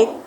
1